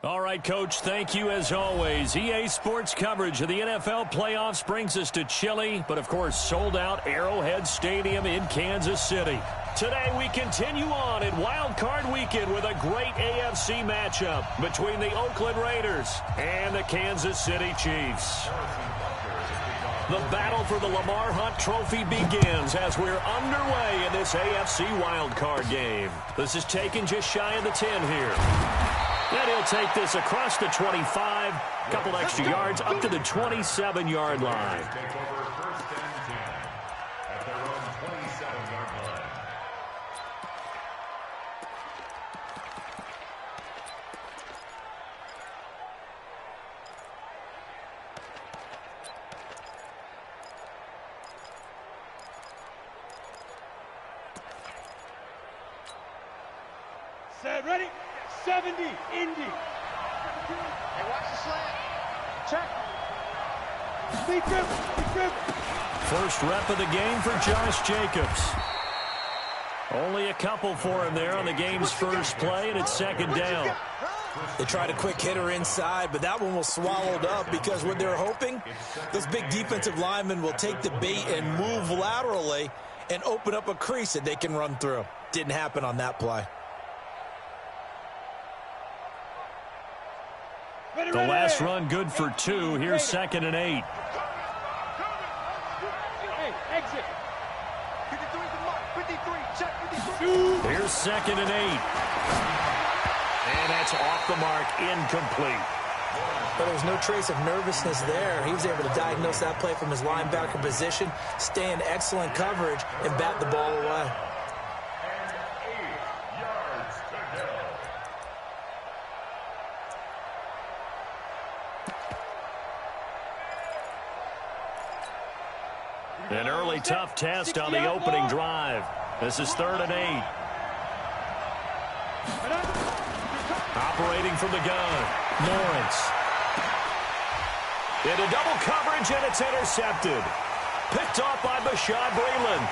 All right, Coach, thank you as always. EA Sports coverage of the NFL playoffs brings us to chilly, but of course sold-out Arrowhead Stadium in Kansas City. Today we continue on in Wild Card Weekend with a great AFC matchup between the Oakland Raiders and the Kansas City Chiefs. The battle for the Lamar Hunt Trophy begins as we're underway in this AFC Wild Card game. This is taken just shy of the 10 here. And he'll take this across the 25, a couple extra yards up to the 27-yard line. Set, ready? 70, Indy. Hey, watch the slant. Check. Speed grip. First rep of the game for Josh Jacobs. Only a couple for him there on the game's first play, and it's second down. They tried a quick hitter inside, but that one was swallowed up because what they're hoping, those big defensive linemen will take the bait and move laterally and open up a crease that they can run through. Didn't happen on that play. The last run good for 2. Here's 2nd and 8. Hey, exit. 53, check 53. Here's 2nd and 8. And that's off the mark, incomplete. But there was no trace of nervousness there. He was able to diagnose that play from his linebacker position, stay in excellent coverage, and bat the ball away. An early tough test on the opening drive. This is 3rd and 8. Operating from the gun, Lawrence. Into double coverage, and it's intercepted. Picked off by Bashaud Breeland.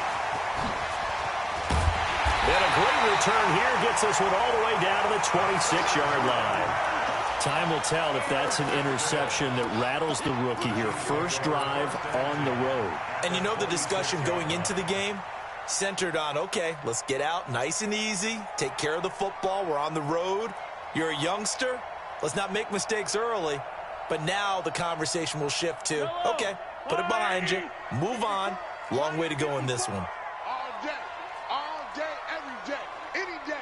And a great return here gets this one all the way down to the 26-yard line. Time will tell if that's an interception that rattles the rookie here. First drive on the road. And you know the discussion going into the game centered on, okay, let's get out nice and easy, take care of the football, we're on the road, you're a youngster, let's not make mistakes early. But now the conversation will shift to, okay, put it behind you, move on, long way to go in this one. All day, every day, any day.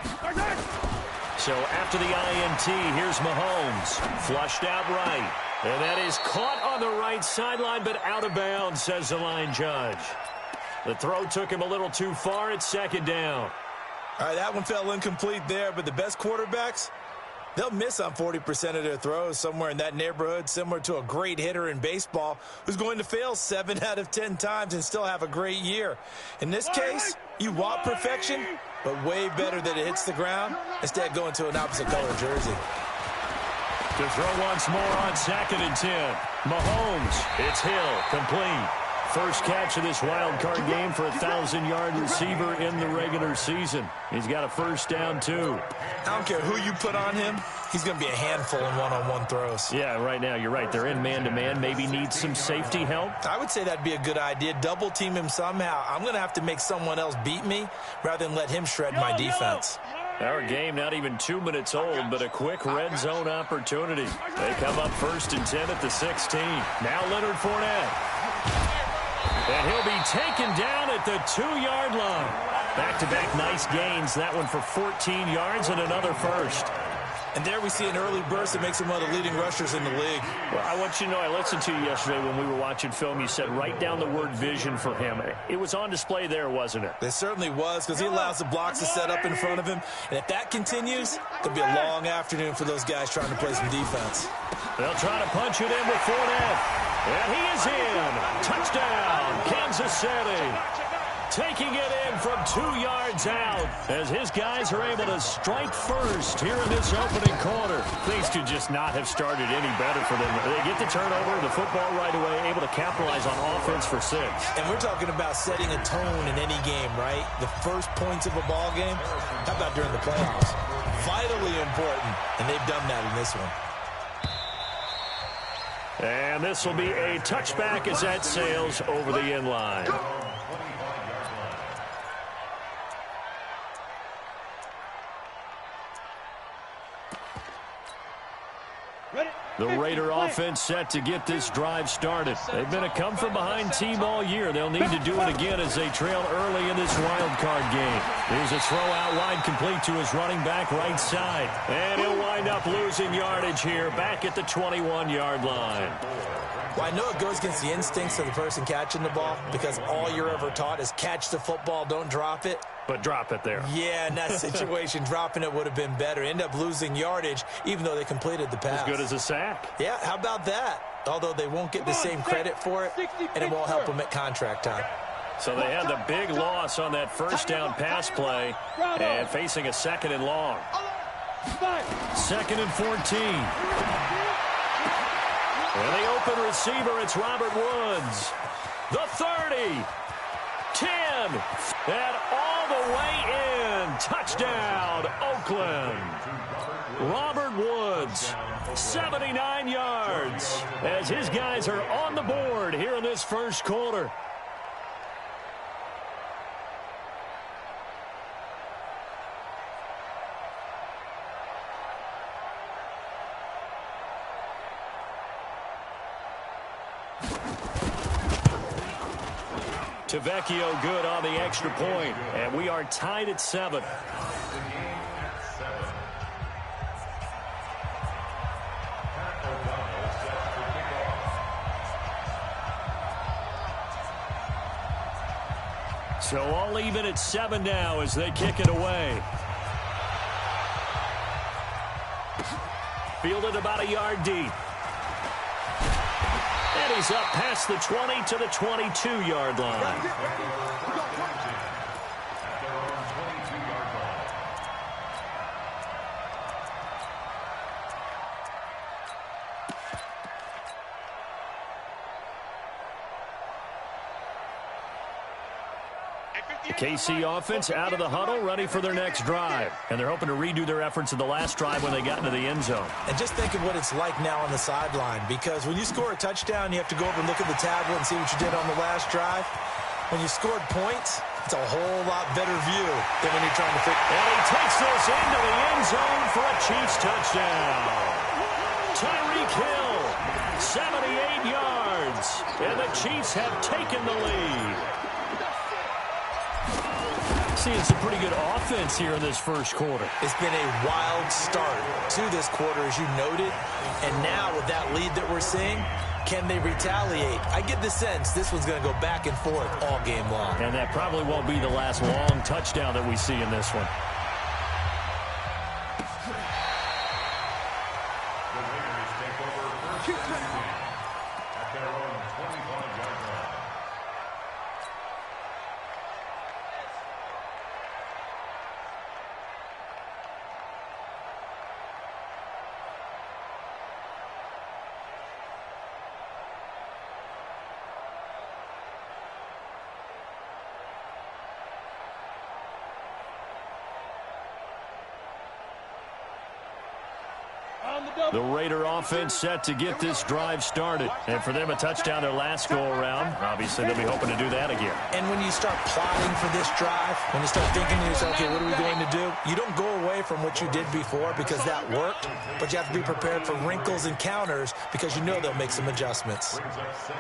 So after the INT, here's Mahomes, flushed out right. And that is caught on the right sideline, but out of bounds, says the line judge. The throw took him a little too far. It's 2nd down. All right, that one fell incomplete there, but the best quarterbacks, they'll miss on 40% of their throws, somewhere in that neighborhood, similar to a great hitter in baseball who's going to fail 7 out of 10 times and still have a great year. In this case, you want perfection, but way better that it hits the ground instead of going to an opposite color jersey. To throw once more on 2nd and 10. Mahomes, it's Hill, complete. First catch of this wild card game for a 1,000-yard receiver in the regular season. He's got a first down, too. I don't care who you put on him. He's going to be a handful in one-on-one throws. Yeah, right now, you're right. They're in man-to-man. Maybe needs some safety help. I would say that'd be a good idea. Double-team him somehow. I'm going to have to make someone else beat me rather than let him shred my defense. Our game not even 2 minutes old, but a quick red zone opportunity. They come up 1st and 10 at the 16. Now Leonard Fournette. And he'll be taken down at the 2-yard line. Back-to-back nice gains. That one for 14 yards and another first. And there we see an early burst that makes him one of the leading rushers in the league. Well, I want you to know, I listened to you yesterday when we were watching film. You said write down the word vision for him. It was on display there, wasn't it? It certainly was, because he allows the blocks to set up in front of him. And if that continues, it'll be a long afternoon for those guys trying to play some defense. They'll try to punch it in with Fournette. And he is in. Touchdown, Kansas City. taking it in from 2 yards out as his guys are able to strike first here in this opening quarter. Things could just not have started any better for them. They get the turnover, the football right away, able to capitalize on offense for 6. And we're talking about setting a tone in any game, right? The first points of a ball game. How about during the playoffs? Vitally important, and they've done that in this one. And this will be a touchback as that sails over the end line. The Raider offense set to get this drive started. They've been a come-from-behind team all year. They'll need to do it again as they trail early in this wild card game. Here's a throw out wide complete to his running back right side. And he'll wind up losing yardage here back at the 21-yard line. Well, I know it goes against the instincts of the person catching the ball because all you're ever taught is catch the football, don't drop it. But drop it there. Yeah, in that situation, dropping it would have been better. End up losing yardage, even though they completed the pass. As good as a sack. Yeah, how about that? Although they won't get the same credit for it, and it won't help them at contract time. So they had the big loss on that first down pass play and facing a 2nd and long. 2nd and 14. And the open receiver, it's Robert Woods. The 30. 10. And all the way in. Touchdown, Oakland. Robert Woods, 79 yards, as his guys are on the board here in this first quarter. Tavecchio good on the extra point, and we are tied at 7. So all even at 7 now as they kick it away. Fielded about a yard deep. And he's up past the 20 to the 22-yard line. The KC offense out of the huddle, ready for their next drive. And they're hoping to redo their efforts in the last drive when they got into the end zone. And just think of what it's like now on the sideline, because when you score a touchdown, you have to go over and look at the tablet and see what you did on the last drive. When you scored points, it's a whole lot better view than when you're trying to figure. And he takes this into the end zone for a Chiefs touchdown. Tyreek Hill, 78 yards. And the Chiefs have taken the lead. Seeing some pretty good offense here in this first quarter. It's been a wild start to this quarter, as you noted. And now with that lead that we're seeing, can they retaliate? I get the sense this one's going to go back and forth all game long. And that probably won't be the last long touchdown that we see in this one. The Raider offense set to get this drive started. And for them, a touchdown their last go-around. Obviously, they'll be hoping to do that again. And when you start plotting for this drive, when you start thinking to yourself, okay, what are we going to do? You don't go away from what you did before because that worked, but you have to be prepared for wrinkles and counters because you know they'll make some adjustments.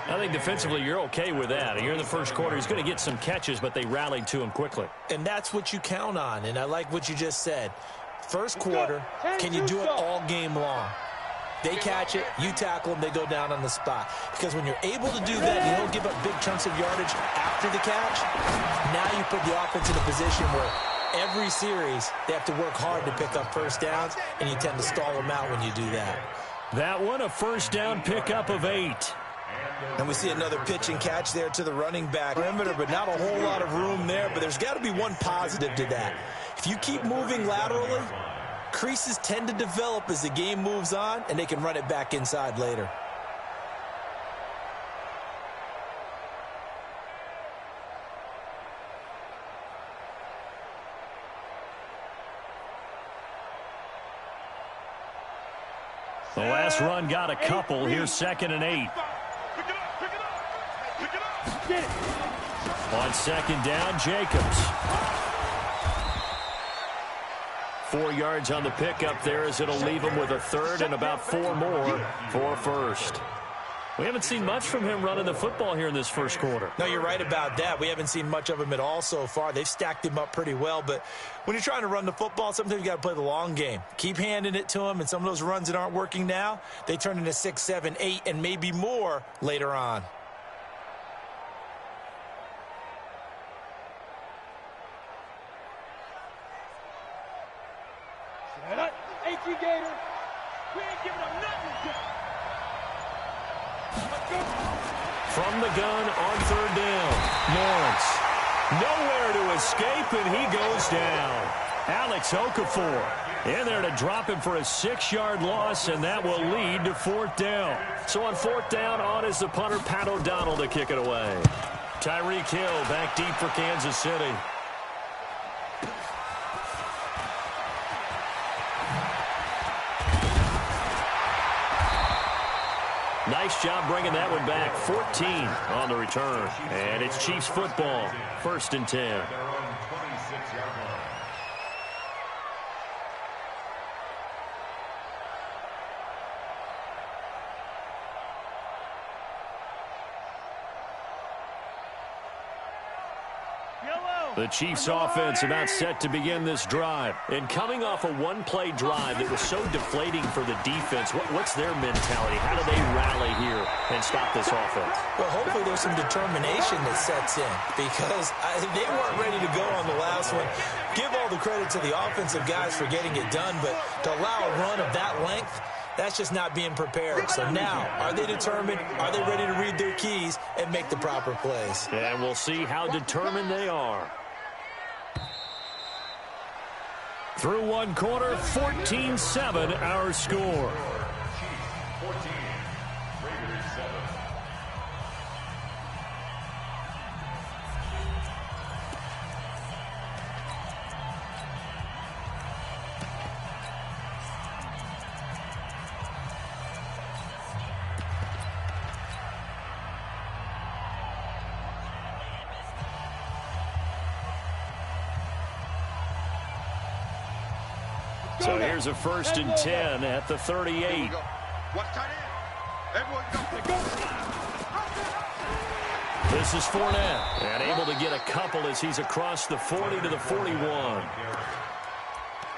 I think defensively, you're okay with that. Here in the first quarter, he's going to get some catches, but they rallied to him quickly. And that's what you count on, and I like what you just said. First quarter, can you do it all game long? They catch it, you tackle them, they go down on the spot. Because when you're able to do that, and you don't give up big chunks of yardage after the catch, now you put the offense in a position where every series they have to work hard to pick up first downs, and you tend to stall them out when you do that. That one, a first down pickup of 8. And we see another pitch and catch there to the running back. Perimeter, but not a whole lot of room there. But there's got to be one positive to that. If you keep moving laterally, creases tend to develop as the game moves on, and they can run it back inside later. The last run got a couple. Here's 2nd and 8. On 2nd down, Jacobs. 4 yards on the pickup there as it'll leave him with a 3rd and about 4 more for 1st. We haven't seen much from him running the football here in this first quarter. No, you're right about that. We haven't seen much of him at all so far. They've stacked him up pretty well, but when you're trying to run the football, sometimes you got to play the long game. Keep handing it to him, and some of those runs that aren't working now, they turn into 6, 7, 8, and maybe more later on. Gator. We ain't giving up nothing. From the gun on 3rd down, Lawrence. Nowhere to escape, and he goes down. Alex Okafor in there to drop him for a 6-yard loss, and that will lead to 4th down. So on 4th down, on is the punter, Pat O'Donnell, to kick it away. Tyreek Hill back deep for Kansas City. Nice job bringing that one back. 14 on the return. And it's Chiefs football. 1st and 10. The Chiefs offense about set to begin this drive. And coming off a one-play drive that was so deflating for the defense, what's their mentality? How do they rally here and stop this offense? Well, hopefully there's some determination that sets in because they weren't ready to go on the last one. Give all the credit to the offensive guys for getting it done, but to allow a run of that length, that's just not being prepared. So now, are they determined? Are they ready to read their keys and make the proper plays? And we'll see how determined they are. Through one quarter, 14-7 our score. So here's a 1st and 10 at the 38. This is Fournette, and able to get a couple as he's across the 40 to the 41.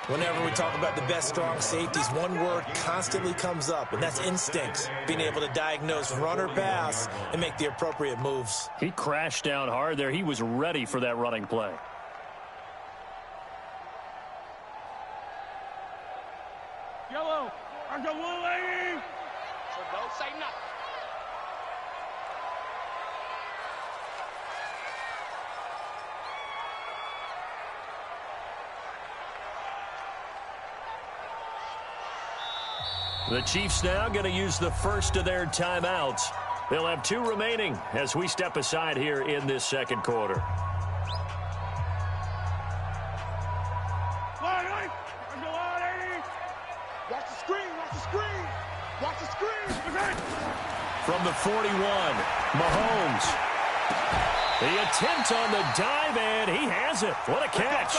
Whenever we talk about the best strong safeties, one word constantly comes up, and that's instincts. Being able to diagnose run or pass and make the appropriate moves. He crashed down hard there. He was ready for that running play. Yellow, on the wall, lady. So don't say nothing. The Chiefs now going to use the first of their timeouts. They'll have 2 remaining as we step aside here in this second quarter. From the 41, Mahomes. The attempt on the dive, and he has it. What a catch.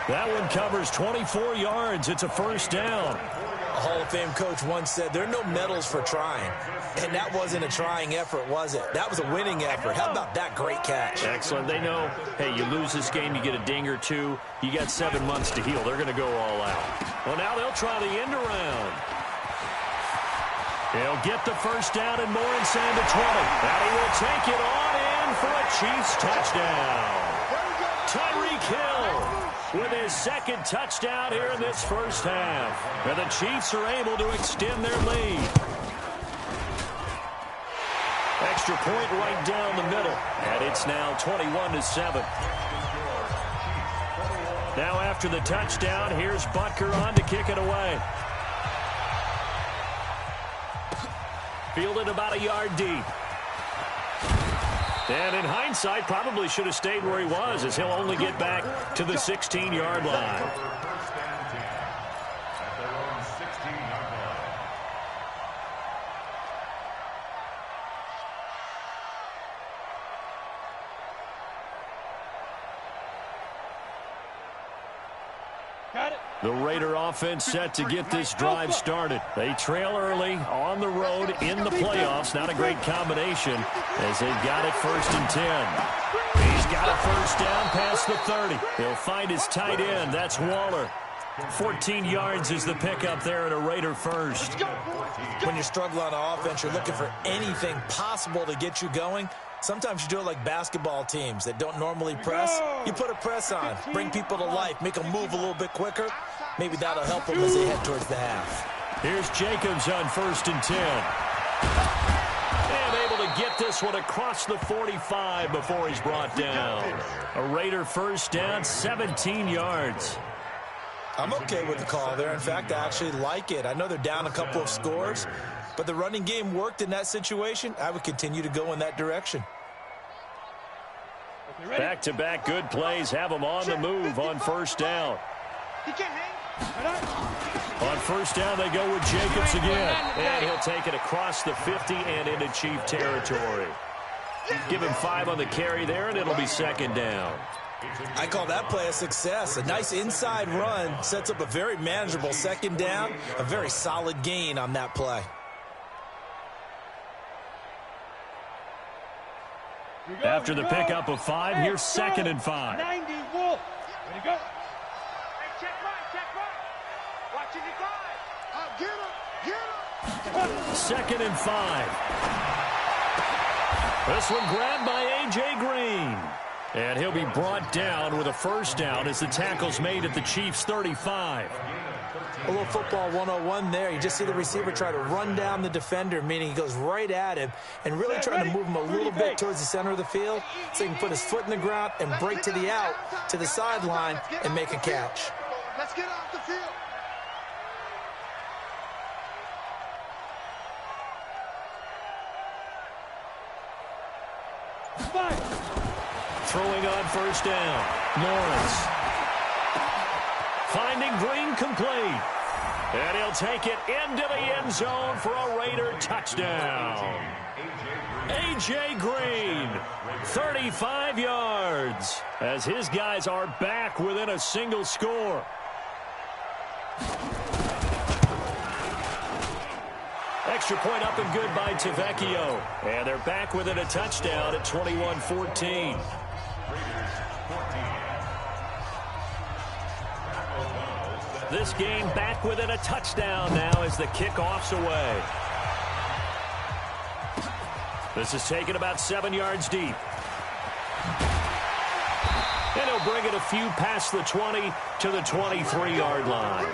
That one covers 24 yards. It's a 1st down. A Hall of Fame coach once said, there are no medals for trying. And that wasn't a trying effort, was it? That was a winning effort. How about that great catch? Excellent. They know, hey, you lose this game, you get a ding or 2. You got 7 months to heal. They're going to go all out. Well, now they'll try the end around. He'll get the 1st down and more inside the 20. And he will take it on in for a Chiefs touchdown. Tyreek Hill with his 2nd touchdown here in this first half. And the Chiefs are able to extend their lead. extra point right down the middle. And it's now 21-7. Now after the touchdown, here's Butker on to kick it away. Fielded about a yard deep. And in hindsight, probably should have stayed where he was, as he'll only get back to the 16-yard line. The Raider offense set to get this drive started. They trail early on the road in the playoffs. Not a great combination as they've got it 1st and 10. He's got a first down past the 30. He'll find his tight end. That's Waller. 14 yards is the pickup there at a Raider first. When you struggle on offense, you're looking for anything possible to get you going. Sometimes you do it like basketball teams that don't normally press. You put a press on, bring people to life, make them move a little bit quicker. Maybe that'll help them as they head towards the half. Here's Jacobs on 1st and 10. And able to get this one across the 45 before he's brought down. A Raider first down, 17 yards. I'm okay with the call there. In fact, I actually like it. I know they're down a couple of scores, but the running game worked in that situation. I would continue to go in that direction. Back-to-back good plays have them on the move on first down. On first down, they go with Jacobs again. And he'll take it across the 50 and into Chief territory. Give him 5 on the carry there, and it'll be 2nd down. I call that play a success. A nice inside run sets up a very manageable 2nd down. A very solid gain on that play. After the pickup of 5, here's 2nd and 5. 90, Wolf. Ready to go. Hey, check right. Watching the guy. Get him. 2nd and 5. This one grabbed by A.J. Green. And he'll be brought down with a first down as the tackle's made at the Chiefs' 35. A little football 101 there. You just see the receiver try to run down the defender, meaning he goes right at him and really trying to move him a little bit towards the center of the field so he can put his foot in the ground and break to the out, to the sideline, and make a catch. Let's get off the field. Throwing on first down. Lawrence. Finding Green complete. And he'll take it into the end zone for a Raider touchdown. A.J. Green, 35 yards, as his guys are back within a single score. Extra point up and good by Tavecchio. And they're back within a touchdown at 21-14. This game back within a touchdown now as the kickoff's away. This is taken about 7 yards deep. And he'll bring it a few past the 20 to the 23-yard line.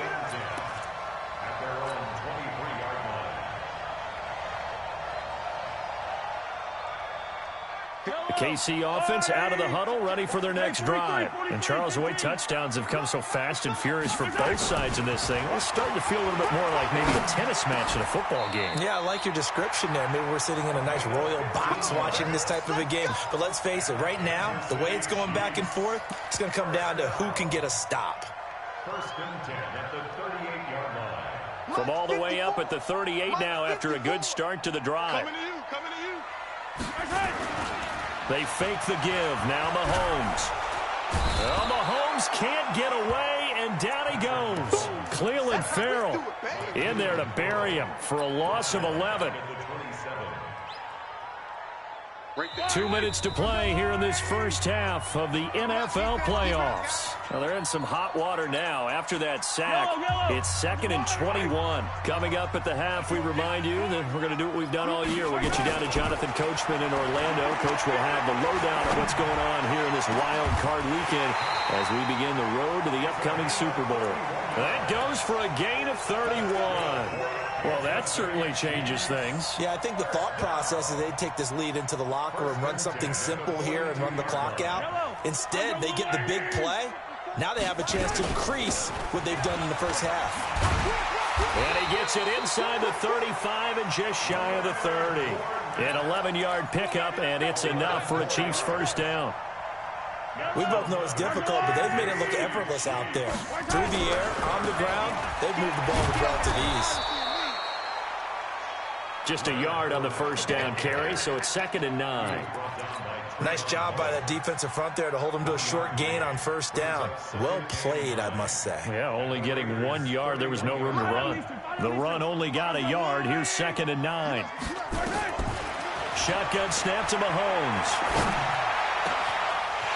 The KC offense out of the huddle, ready for their next drive. And Charles, the way touchdowns have come so fast and furious for both sides in this thing, it's starting to feel a little bit more like maybe a tennis match in a football game. Yeah, I like your description there. Maybe we're sitting in a nice royal box watching this type of a game. But let's face it, right now, the way it's going back and forth, it's going to come down to who can get a stop. 1st and 10 at the 38-yard line. From all the way up at the 38 now after a good start to the drive. Coming to you, coming to you. They fake the give. Now Mahomes. Well, Mahomes can't get away, and down he goes. Cleveland Farrell in there to bury him for a loss of 11. 2 minutes to play here in this first half of the NFL playoffs. Well, they're in some hot water now after that sack. It's 2nd and 21. Coming up at the half, we remind you that we're going to do what we've done all year. We'll get you down to Jonathan Coachman in Orlando. Coach will have the lowdown of what's going on here in this wild card weekend as we begin the road to the upcoming Super Bowl. That goes for a gain of 31. Well, that certainly changes things. Yeah, I think the thought process is they'd take this lead into the locker room, run something simple here and run the clock out. Instead, they get the big play. Now they have a chance to increase what they've done in the first half. And he gets it inside the 35 and just shy of the 30. An 11-yard pickup, and it's enough for a Chiefs first down. We both know it's difficult, but they've made it look effortless out there. Through the air, on the ground, they've moved the ball with relative ease. Just a yard on the first down carry, so it's 2nd and 9. Nice job by that defensive front there to hold them to a short gain on first down. Well played, I must say. Yeah, only getting 1 yard. There was no room to run. The run only got a yard. Here's 2nd and 9. Shotgun snap to Mahomes.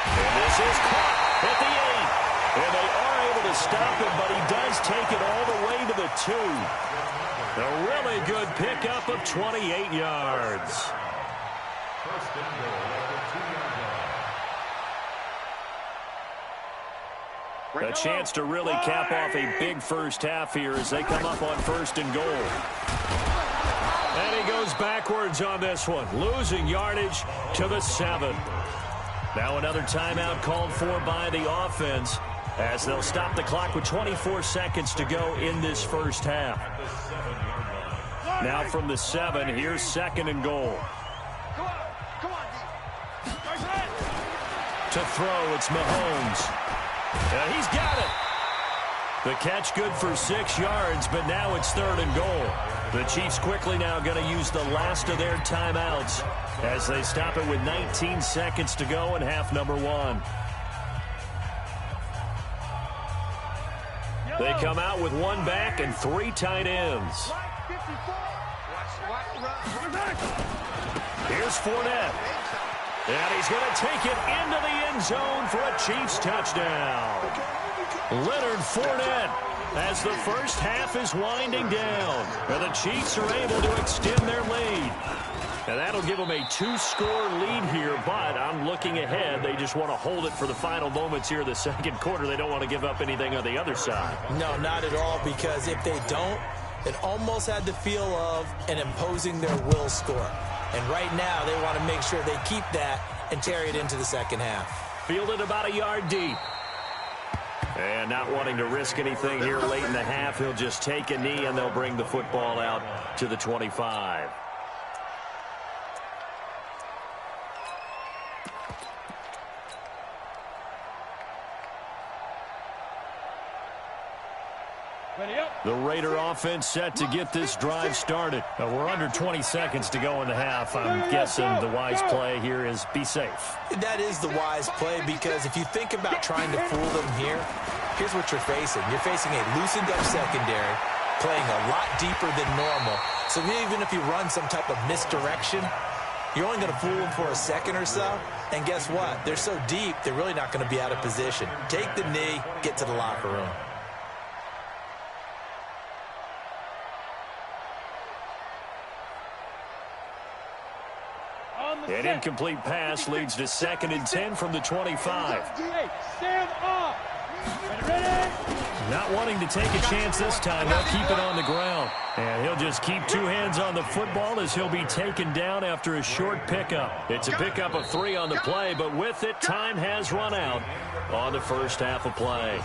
And this is caught at the 8. And they are able to stop him, but he does take it all the way to the 2. A really good pickup of 28 yards. A chance to really cap off a big first half here as they come up on 1st and goal. And he goes backwards on this one, losing yardage to the 7. Now another timeout called for by the offense as they'll stop the clock with 24 seconds to go in this first half. Now from the 7, here's 2nd and goal. To throw, it's Mahomes. He's got it. The catch good for 6 yards, but now it's 3rd and goal. The Chiefs quickly now going to use the last of their timeouts as they stop it with 19 seconds to go in half number 1. They come out with 1 back and 3 tight ends. Here's Fournette. And he's going to take it into the end zone for a Chiefs touchdown. Leonard Fournette as the first half is winding down. And the Chiefs are able to extend their lead. And that'll give them a 2-score lead here, but I'm looking ahead. They just want to hold it for the final moments here in the second quarter. They don't want to give up anything on the other side. No, not at all, because if they don't, it almost had the feel of an imposing their will score. And right now, they want to make sure they keep that and carry it into the second half. Fielded about a yard deep. And not wanting to risk anything here late in the half, he'll just take a knee and they'll bring the football out to the 25. The Raider offense set to get this drive started. We're under 20 seconds to go in the half. I'm guessing the wise play here is be safe. That is the wise play, because if you think about trying to fool them here, here's what you're facing. You're facing a loosened up secondary, playing a lot deeper than normal. So even if you run some type of misdirection, you're only going to fool them for a second or so. And guess what? They're so deep, they're really not going to be out of position. Take the knee, get to the locker room. An incomplete pass leads to 2nd and 10 from the 25. Stand up. Ready? Not wanting to take a chance this time. They'll keep it on the ground. And he'll just keep 2 hands on the football as he'll be taken down after a short pickup. It's a pickup of 3 on the play, but with it, time has run out on the first half of play.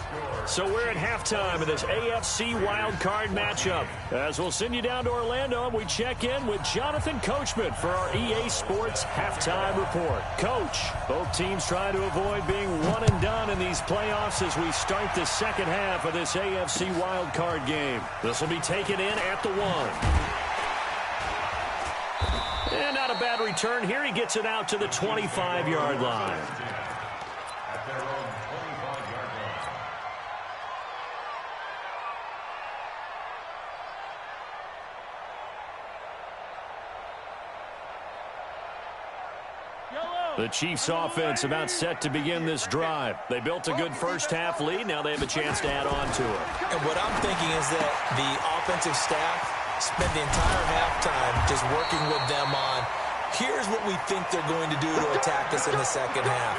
So we're at halftime in this AFC wildcard matchup. As we'll send you down to Orlando, and we check in with Jonathan Coachman for our EA Sports halftime report. Coach, both teams try to avoid being one and done in these playoffs as we start the second half of this AFC wildcard game. This will be taken in at the 1. And not a bad return here. He gets it out to the 25-yard line. The Chiefs offense about set to begin this drive. They built a good first half lead. Now they have a chance to add on to it. And what I'm thinking is that the offensive staff spent the entire halftime just working with them on, here's what we think they're going to do to attack us in the second half.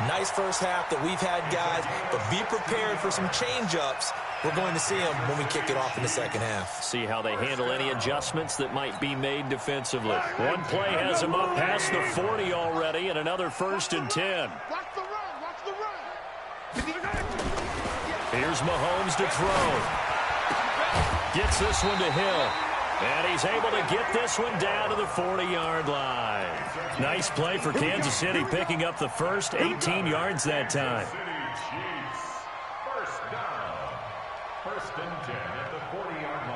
Nice first half that we've had, guys, but be prepared for some change-ups we're going to see them when we kick it off in the second half. See how they handle any adjustments that might be made defensively. One play has them up past the 40 already, and another 1st and 10. Watch the run. Watch the run. Here's Mahomes to throw. Gets this one to Hill. And he's able to get this one down to the 40-yard line. Nice play for Kansas City, picking up the first 18 yards that time. First down. 1st and 10 at the 40-yard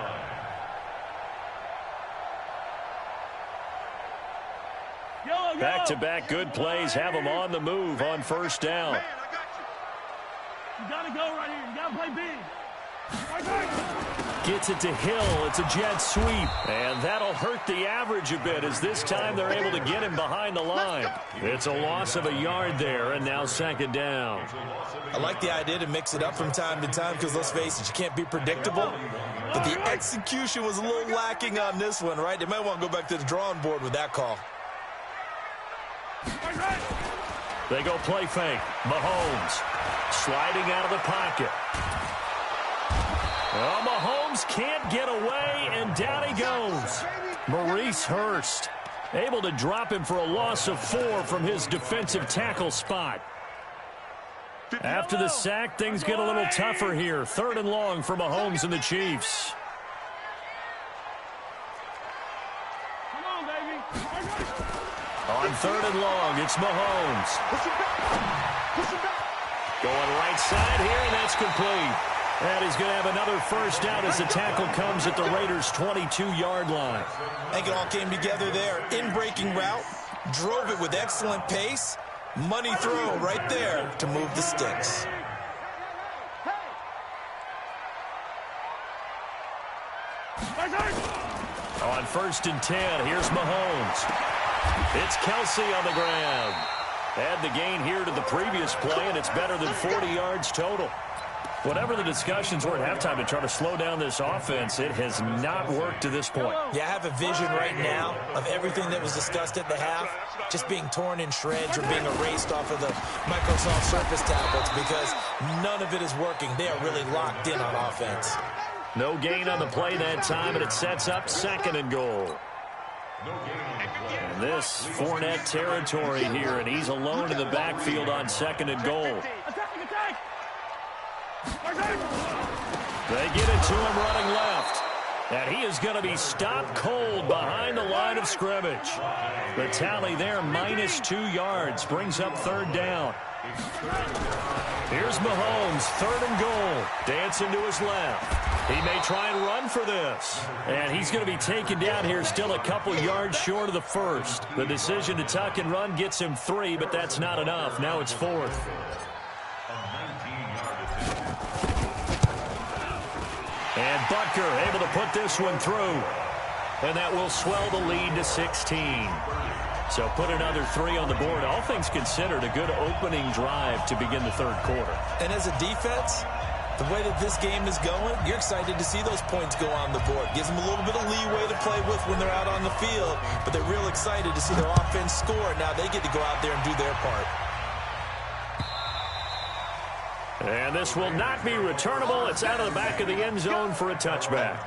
line. Back-to-back good plays have them on the move on 1st down. Man, I got you. You got to go right here. You got to play big. Gets it to Hill. It's a jet sweep. And that'll hurt the average a bit as this time they're able to get him behind the line. It's a loss of a yard there, and now 2nd down. I like the idea to mix it up from time to time because, let's face it, you can't be predictable. But the execution was a little lacking on this one, right? They might want to go back to the drawing board with that call. They go play fake. Mahomes sliding out of the pocket. Well, Mahomes can't get away, and down he goes. Maurice Hurst able to drop him for a loss of 4 from his defensive tackle spot. After the sack, things get a little tougher here. 3rd and long for Mahomes and the Chiefs. Come on, baby. On 3rd and long, it's Mahomes. Push it back. Push it back. Going right side here, and that's complete. And he's going to have another 1st down as the tackle comes at the Raiders' 22-yard line. I think it all came together there. In-breaking route, drove it with excellent pace. Money throw right there to move the sticks. On 1st and 10, here's Mahomes. It's Kelsey on the ground. Add the gain here to the previous play, and it's better than 40 yards total. Whatever the discussions were at halftime to try to slow down this offense, it has not worked to this point. Yeah, I have a vision right now of everything that was discussed at the half just being torn in shreds or being erased off of the Microsoft Surface tablets because none of it is working. They are really locked in on offense. No gain on the play that time, and it sets up 2nd and goal. And this Fournette territory here, and he's alone in the backfield on 2nd and goal. They get it to him running left. And he is going to be stopped cold behind the line of scrimmage. The tally there, -2 yards, brings up 3rd down. Here's Mahomes, 3rd and goal. Dancing to his left. He may try and run for this. And he's going to be taken down here still a couple yards short of the 1st. The decision to tuck and run gets him 3, but that's not enough. Now it's 4th. And Butker able to put this one through. And that will swell the lead to 16. So put another 3 on the board. All things considered, a good opening drive to begin the 3rd quarter. And as a defense, the way that this game is going, you're excited to see those points go on the board. Gives them a little bit of leeway to play with when they're out on the field. But they're real excited to see their offense score. Now they get to go out there and do their part. And this will not be returnable. It's out of the back of the end zone for a touchback.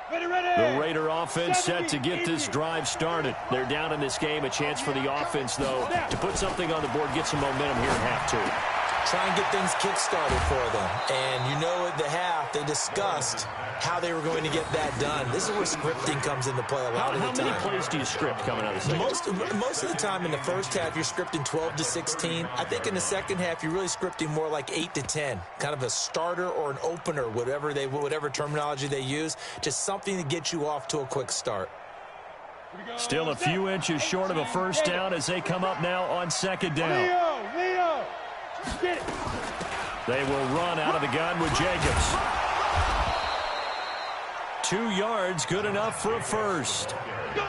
The Raider offense set to get this drive started. They're down in this game. A chance for the offense, though, to put something on the board, get some momentum here at half 2. Try and get things kick-started for them. And you know at the half, they discussed how they were going to get that done. This is where scripting comes into play a lot of the time. How many plays do you script coming out of the second? Most of the time in the first half, you're scripting 12 to 16. I think in the second half, you're really scripting more like 8 to 10. Kind of a starter or an opener, whatever terminology they use. Just something to get you off to a quick start. Still a few inches short of a 1st down as they come up now on 2nd down. Leo. Get it. They will run out of the gun with Jacobs. 2 yards, good enough for a 1st.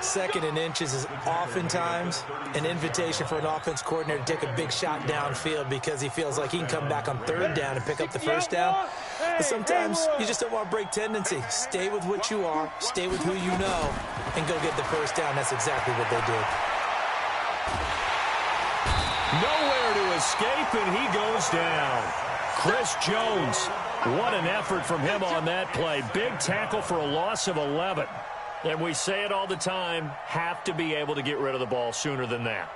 Second and inches is oftentimes an invitation for an offense coordinator to take a big shot downfield because he feels like he can come back on third down and pick up the first down. But sometimes you just don't want to break tendency. Stay with what you are, stay with who you know, and go get the first down. That's exactly what they did. Nowhere to escape, and he goes down. Chris Jones, what an effort from him on that play. Big tackle for a loss of 11. And we say it all the time, have to be able to get rid of the ball sooner than that.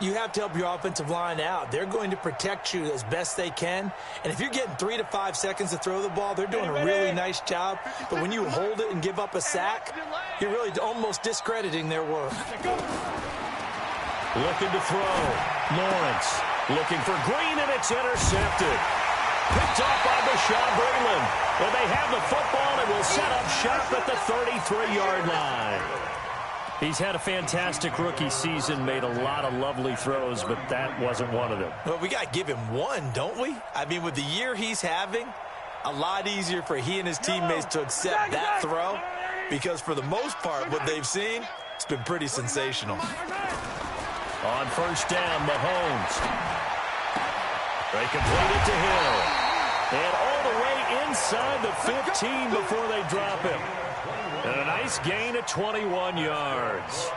You have to help your offensive line out. They're going to protect you as best they can. And if you're getting 3 to 5 seconds to throw the ball, they're doing a really nice job. But when you hold it and give up a sack, you're really almost discrediting their work. Looking to throw. Lawrence looking for Green, and it's intercepted. Picked off by Bashaud Breeland. And they have the football and will set up shop at the 33-yard line. He's had a fantastic rookie season, made a lot of lovely throws, but that wasn't one of them. Well, we got to give him one, don't we? I mean, with the year he's having, a lot easier for he and his teammates to accept that throw because for the most part, what they've seen, it's been pretty sensational. On first down, Mahomes. They complete it to Hill. And all the way inside the 15 before they drop him. And a nice gain of 21 yards.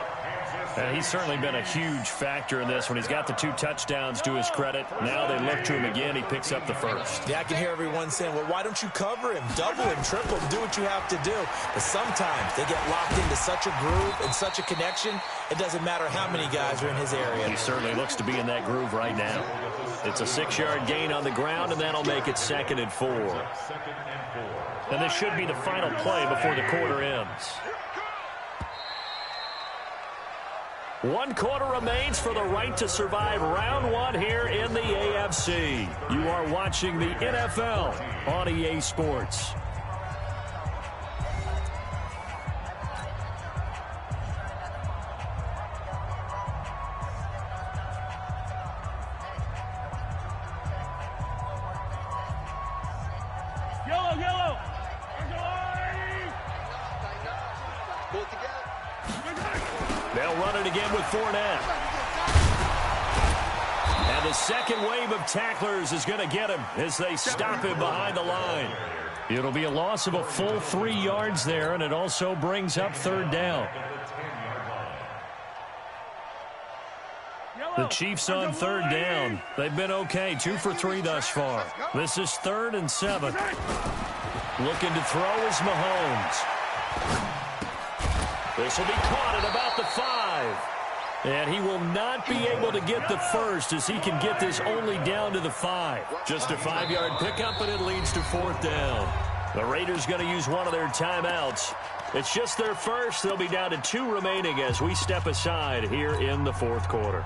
And he's certainly been a huge factor in this when he's got the 2 touchdowns to his credit. Now they look to him again. He picks up the first. Yeah, I can hear everyone saying, well, why don't you cover him, double him, triple him, do what you have to do. But sometimes they get locked into such a groove and such a connection, it doesn't matter how many guys are in his area. He certainly looks to be in that groove right now. It's a 6-yard gain on the ground, and that'll make it 2nd and 4. And this should be the final play before the quarter ends. 1 quarter remains for the right to survive round 1 here in the AFC. You are watching the NFL on EA Sports. Yellow. They'll run it again with Fournette. And the second wave of tacklers is going to get him as they stop him behind the line. It'll be a loss of a full 3 yards there, and it also brings up 3rd down. The Chiefs on 3rd down. They've been okay, 2 for 3 thus far. This is 3rd and 7. Looking to throw is Mahomes. This will be caught at about the 5. And he will not be able to get the first as he can get this only down to the 5. Just a 5-yard pickup, and it leads to 4th down. The Raiders going to use one of their timeouts. It's just their first. They'll be down to 2 remaining as we step aside here in the 4th quarter.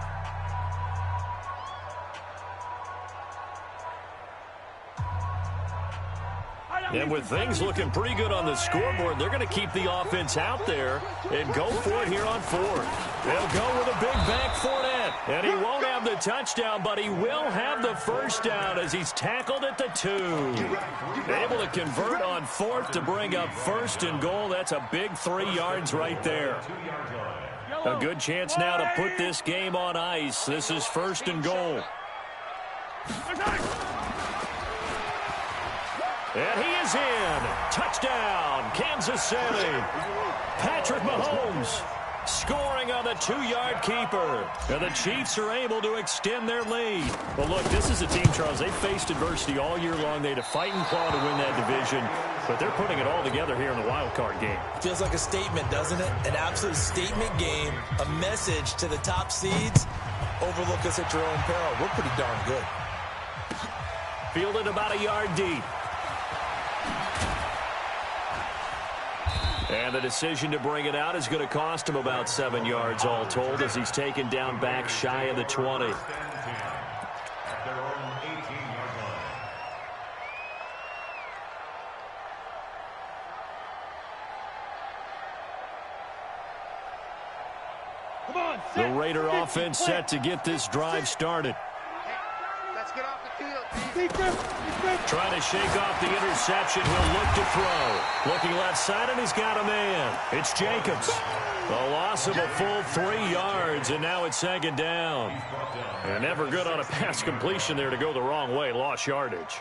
And with things looking pretty good on the scoreboard, they're going to keep the offense out there and go for it here on 4th. They'll go with a big back Fournette. And he won't have the touchdown, but he will have the first down as he's tackled at the 2. Able to convert on 4th to bring up 1st and goal. That's a big 3 yards right there. A good chance now to put this game on ice. This is 1st and goal. And he is in. Touchdown, Kansas City. Patrick Mahomes scoring on the 2-yard keeper. And the Chiefs are able to extend their lead. Well, look, this is a team, Charles, they faced adversity all year long. They had to fight and claw to win that division. But they're putting it all together here in the wild card game. Feels like a statement, doesn't it? An absolute statement game, a message to the top seeds. Overlook us at your own peril. We're pretty darn good. Fielded about a yard deep. And the decision to bring it out is going to cost him about 7 yards all told as he's taken down back shy of the 20. The Raider offense set to get this drive started. Let's get off the Trying to shake off the interception. He'll look to throw. Looking left side, and he's got a man. It's Jacobs. A loss of a full 3 yards, and now it's second down. And never good on a pass completion there to go the wrong way. Lost yardage.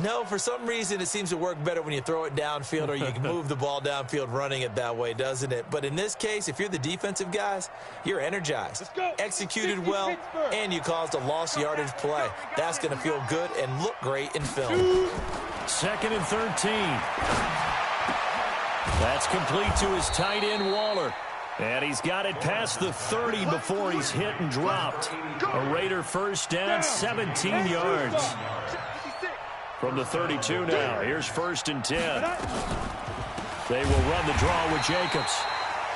No, for some reason it seems to work better when you throw it downfield or you can move the ball downfield running it that way, doesn't it? But in this case, if you're the defensive guys, you're energized, executed well, and you caused a lost yardage play. That's going to feel good and look great in film. 2nd and 13. That's complete to his tight end, Waller. And he's got it past the 30 before he's hit and dropped. A Raider first down, 17 yards. From the 32 now, here's 1st and 10. They will run the draw with Jacobs.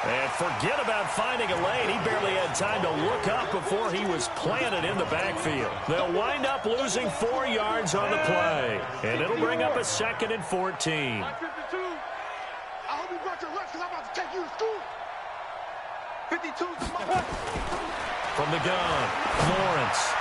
And forget about finding a lane. He barely had time to look up before he was planted in the backfield. They'll wind up losing 4 yards on the play. And it'll bring up a 2nd and 14. I hope you brought your lunch because I'm about to take you to school. 52's my From the gun, Lawrence.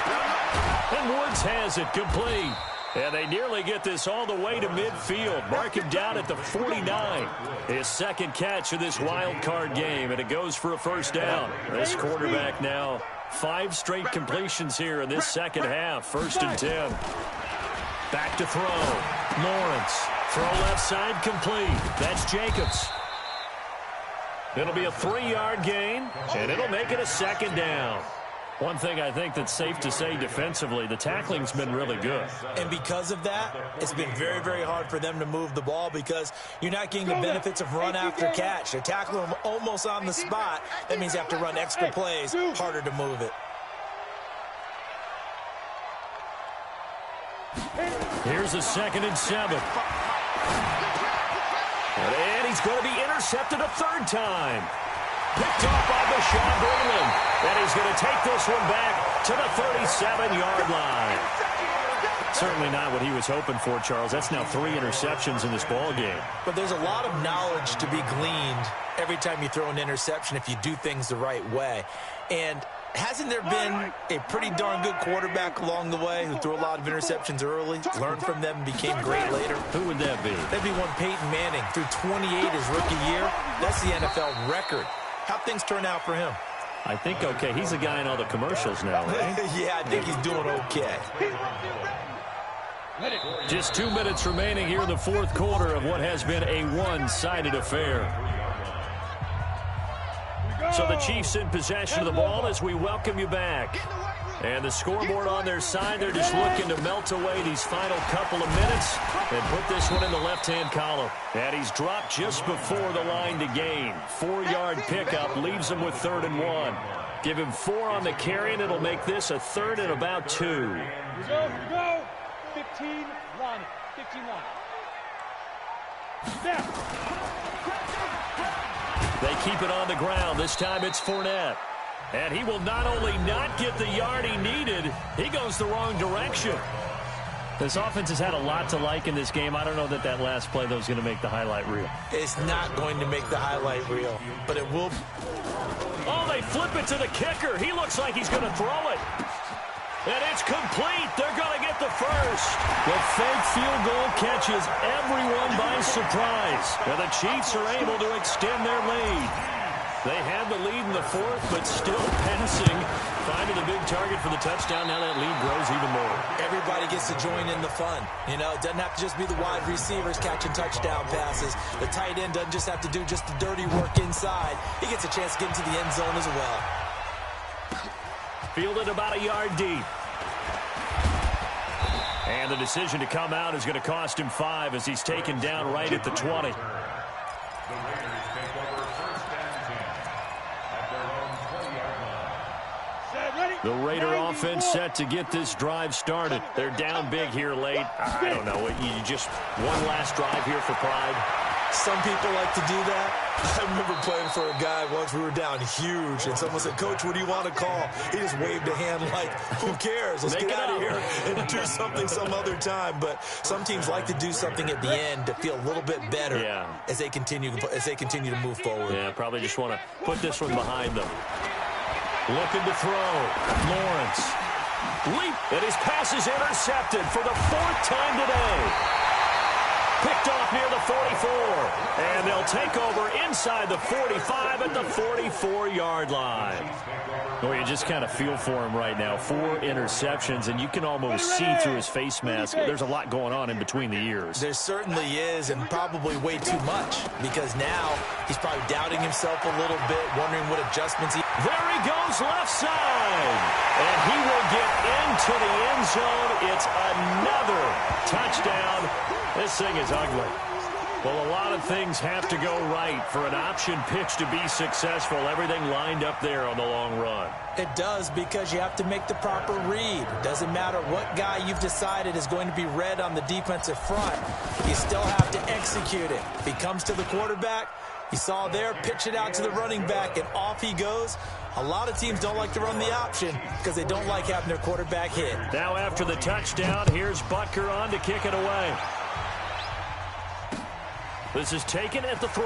And Woods has it complete. And they nearly get this all the way to midfield. Mark him down at the 49. His 2nd catch of this wild card game, and it goes for a first down. This quarterback now 5 straight completions here in this second half. 1st and 10. Back to throw. Lawrence. Throw left side complete. That's Jacobs. It'll be a 3-yard gain, and it'll make it a 2nd down. One thing I think that's safe to say defensively, the tackling's been really good. And because of that, it's been very, very hard for them to move the ball because you're not getting the benefits of run after catch. They're tackling them almost on the spot. That means you have to run extra plays, harder to move it. Here's a 2nd and 7. And he's going to be intercepted a 3rd time. Picked off by Bashaud Breeland. And he's going to take this one back to the 37-yard line. Certainly not what he was hoping for, Charles. That's now 3 interceptions in this ball game. But there's a lot of knowledge to be gleaned every time you throw an interception if you do things the right way. And hasn't there been a pretty darn good quarterback along the way who threw a lot of interceptions early, learned from them, and became great later? Who would that be? That'd be one Peyton Manning. Threw 28 his rookie year. That's the NFL record. How'd things turn out for him? I think okay. He's a guy in all the commercials now, right? Yeah, I think he's doing okay. Just 2 minutes remaining here in the 4th quarter of what has been a one-sided affair. So the Chiefs in possession of the ball as we welcome you back. And the scoreboard on their side, they're just looking to melt away these final couple of minutes and put this one in the left-hand column. And he's dropped just before the line to gain. 4-yard pickup leaves him with 3rd and 1. Give him 4 on the carry, and it'll make this a 3rd and about 2. Here we go. 15 line. 15 line. Snap. They keep it on the ground. This time it's Fournette. And he will not only not get the yard he needed, he goes the wrong direction. This offense has had a lot to like in this game. I don't know that that last play, though, is going to make the highlight reel. It's not going to make the highlight reel, but it will. Oh, they flip it to the kicker. He looks like he's going to throw it. And it's complete. They're going to get the first. The fake field goal catches everyone by surprise. And the Chiefs are able to extend their lead. They had the lead in the 4th, but still passing. Finding the big target for the touchdown. Now that lead grows even more. Everybody gets to join in the fun. You know, it doesn't have to just be the wide receivers catching touchdown passes. The tight end doesn't just have to do just the dirty work inside. He gets a chance to get into the end zone as well. Fielded about a yard deep. And the decision to come out is going to cost him 5 as he's taken down right at the 20. The Raider offense set to get this drive started. They're down big here late. I don't know. You just one last drive here for pride. Some people like to do that. I remember playing for a guy once. We were down huge, and someone said, "Coach, what do you want to call?" He just waved a hand like, "Who cares? Let's get out of here and do something some other time." But some teams like to do something at the end to feel a little bit better as they continue to move forward. Yeah, probably just want to put this one behind them. Looking to throw. Lawrence. Leap, and his pass is intercepted for the 4th time today. Picked off near the 44. And they'll take over inside the 45 at the 44-yard line. Well, you just kind of feel for him right now. 4 interceptions, and you can almost see through his face mask. There's a lot going on in between the ears. There certainly is, and probably way too much, because now he's probably doubting himself a little bit, wondering what adjustments he... There he goes left side. And he will get into the end zone. It's another touchdown. This thing is ugly. Well, a lot of things have to go right for an option pitch to be successful. Everything lined up there on the long run. It does, because you have to make the proper read. It doesn't matter what guy you've decided is going to be read on the defensive front. You still have to execute it. If he comes to the quarterback, you saw there, pitch it out to the running back, and off he goes. A lot of teams don't like to run the option because they don't like having their quarterback hit. Now after the touchdown, here's Butker on to kick it away. This is taken at the 3.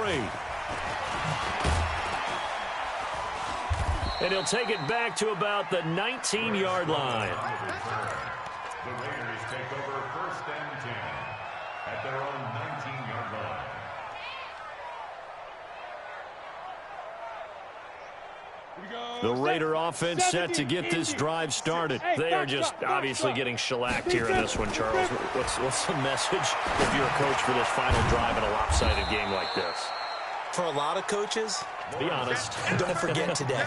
And he'll take it back to about the 19-yard line. The Raiders take over 1st and 10 at their own 19-yard line. The Raider offense set to get this drive started. They are just obviously getting shellacked here in this one, Charles. What's the message if you're a coach for this final drive in a lopsided game like this? For a lot of coaches, be honest. Don't forget today.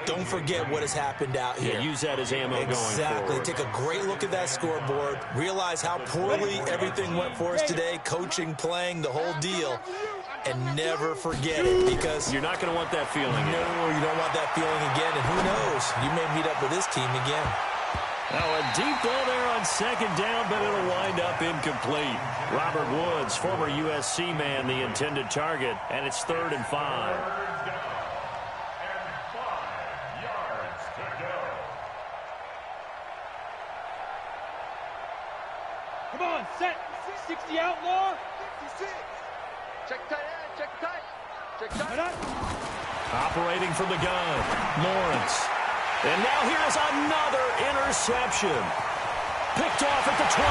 Don't forget what has happened out here. Yeah, use that as ammo going forward. Exactly. Take a great look at that scoreboard. Realize how poorly everything went for us today. Coaching, playing, the whole deal. And never forget it, because you're not going to want that feeling again. No, you don't want that feeling again. And who knows? You may meet up with this team again. Now a deep ball there on 2nd down, but it'll wind up incomplete. Robert Woods, former USC man, the intended target, and it's 3rd and 5. Come on, set. 60 outlaw. 56. Check tight end, check tight. Check tight. Operating from the gun, Lawrence. And now here's another interception. Picked off at the 28.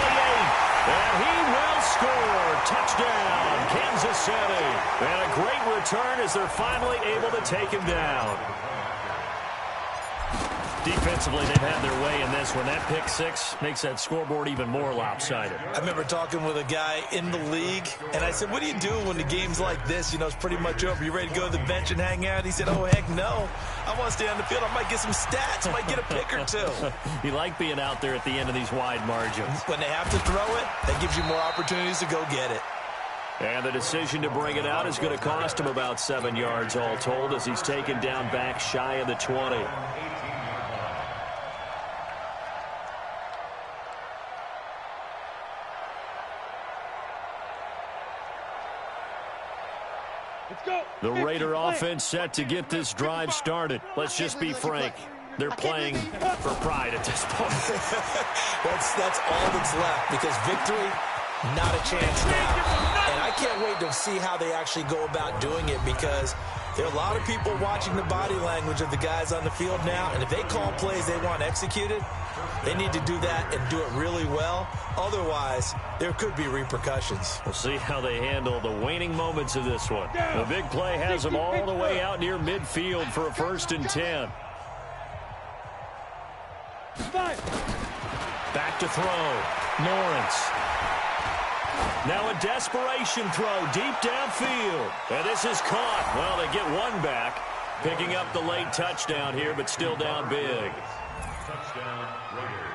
And he will score. Touchdown, Kansas City. And a great return as they're finally able to take him down. Defensively, they've had their way in this one. That pick 6 makes that scoreboard even more lopsided. I remember talking with a guy in the league, and I said, what do you do when the game's like this? You know, it's pretty much over. You ready to go to the bench and hang out? He said, oh, heck no. I want to stay on the field. I might get some stats. I might get a pick or 2. You like being out there at the end of these wide margins. When they have to throw it, that gives you more opportunities to go get it. And the decision to bring it out is going to cost him about 7 yards all told, as he's taken down back shy of the 20. The Raider offense set to get this drive started. Let's just be frank. They're playing for pride at this point. That's all that's left, because victory, not a chance now. And I can't wait to see how they actually go about doing it, because there are a lot of people watching the body language of the guys on the field now, and if they call plays they want executed, they need to do that and do it really well. Otherwise, there could be repercussions. We'll see how they handle the waning moments of this one. The big play has them all the way out near midfield for a 1st and 10. Back to throw. Lawrence. Now a desperation throw deep downfield. And this is caught. Well, they get one back. Picking up the late touchdown here, but still down big. Touchdown, Raiders.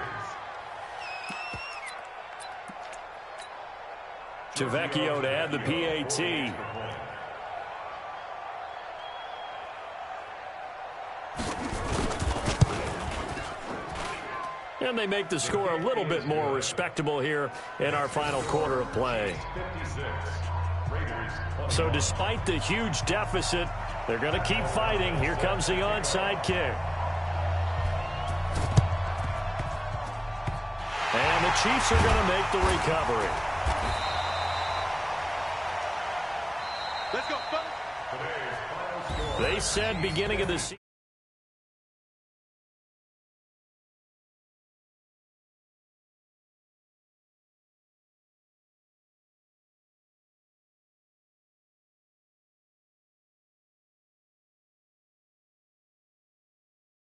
Tavecchio to add the PAT. And they make the score a little bit more respectable here in our final quarter of play. So despite the huge deficit, they're going to keep fighting. Here comes the onside kick. And the Chiefs are going to make the recovery. Let's go, fellas. They said beginning of the season.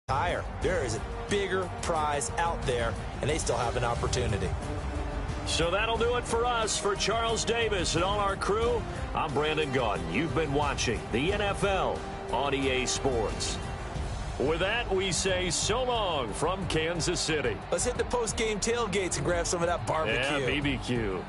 higher. There is a bigger prize out there, and they still have an opportunity. So that'll do it for us. For Charles Davis and all our crew, I'm Brandon Gaudin. You've been watching the NFL on EA Sports. With that, we say so long from Kansas City. Let's hit the post-game tailgates and grab some of that barbecue. Yeah, BBQ.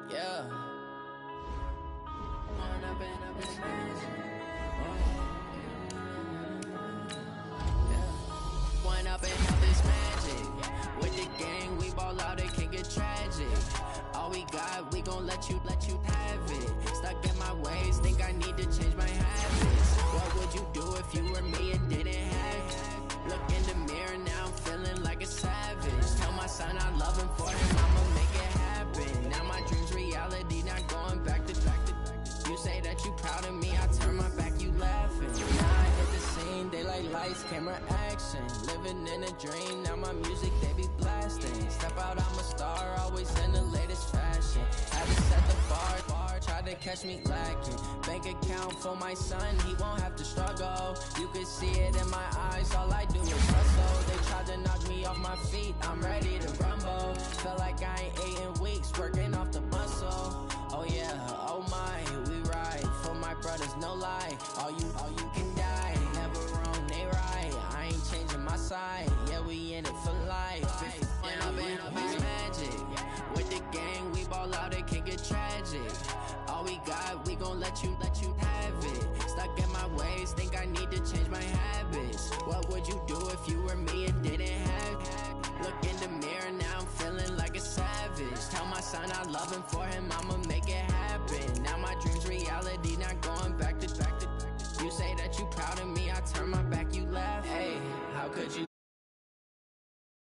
Yeah. One up and have this magic. With the gang, we ball out, it can get tragic. All we got, we gon' let you have it. Stuck in my ways, think I need to change my habits. What would you do if you were me and didn't have it? Look in the mirror, now I'm feeling like a savage. Tell my son I love him, for him I'ma make it happen. Now my dreams reality, not going back to. You say that you proud of me, I turn my back, you laughing. Now I hit the scene, daylight lights, camera action. Living in a dream, now my music they be blasting. Step out, I'm a star, always in the latest fashion. Had to set the bar, try to catch me lacking. Bank account for my son, he won't have to struggle. You can see it in my eyes, all I do is hustle. They tried to knock me off my feet, I'm ready to rumble. Felt like I ain't ate in weeks, working off the muscle. Oh yeah, oh my, we ride for my brothers, no lie. All you can die, never wrong, they right. I ain't changing my side, yeah, we in it for life. When I've been magic, with the gang, we ball out, it can get tragic. All we got, we gon' let you have it. Stuck in my ways, think I need to change my habits. What would you do if you were me and didn't have it? Look in the mirror, now I'm feeling like a savage. Tell my son I love him, for him I'ma make it happen. Now my dreams reality, not going back to. You say that you proud of me, I turn my back, you laugh. Hey, how could you?